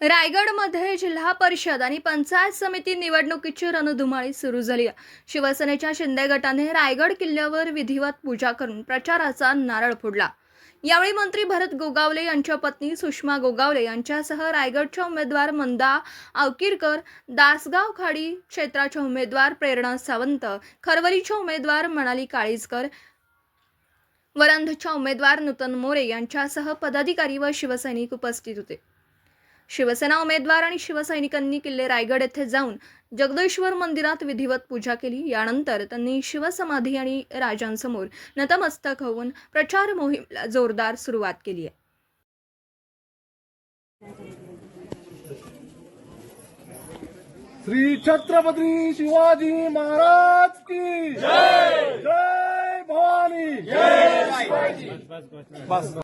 रायगडमध्ये जिल्हा परिषद आणि पंचायत समिती निवडणुकीची रणधुमाळी सुरू झाली आहे. शिवसेनेच्या शिंदे गटाने रायगड किल्ल्यावर विधिवत पूजा करून प्रचाराचा नारळ फोडला. यावेळी मंत्री भरत गोगावले यांच्या पत्नी सुषमा गोगावले यांच्यासह रायगडच्या उमेदवार मंदा आवकीरकर, दासगाव खाडी क्षेत्राच्या उमेदवार प्रेरणा सावंत, खरवलीच्या उमेदवार मनाली काळीजकर, वरंधच्या उमेदवार नूतन मोरे यांच्यासह पदाधिकारी व शिवसैनिक उपस्थित होते. शिवसेना उमेदवार आणि शिवसैनिकांनी किल्ले रायगड येथे जाऊन जगदेश्वर मंदिरात विधिवत पूजा केली. यानंतर त्यांनी शिवसमाधी आणि राजांसमोर नतमस्तक होऊन प्रचार मोहिमेला जोरदार सुरुवात केली आहे. श्री छत्रपती शिवाजी महाराज की जय. जय भवानी. जय शिवाजी. बस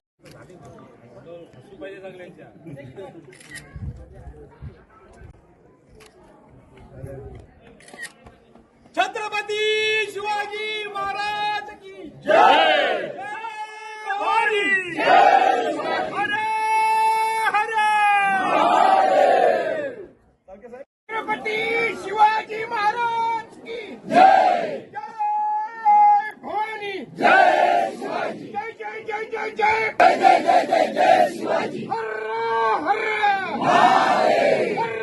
छत्रपती शिवाजी महाराज की जय. जय भवानी. जय शिवाजी. हर हर छत्रपती शिवाजी महाराज की जय. जय भवानी. जय शिवाजी. जय जय जय जय जय जय जय जय जय शिवाजी. हर हर महादेव. हर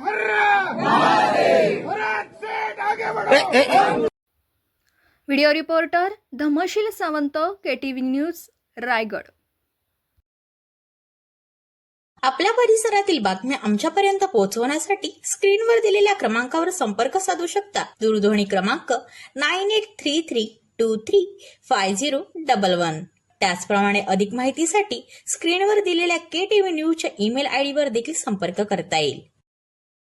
हर महादेव. भारत से आगे बढ़ो. Video reporter Dhamsheel Sawant, KTV news, Raigad. आपल्या परिसरातील बातम्या आमच्यापर्यंत पोहोचवण्यासाठी स्क्रीनवर दिलेल्या क्रमांकावर संपर्क साधू शकता. दूरध्वनी क्रमांक 9833235011. त्याचप्रमाणे अधिक माहितीसाठी स्क्रीनवर दिलेल्या KTV न्यूजच्या ईमेल आयडीवर देखील संपर्क करता येईल.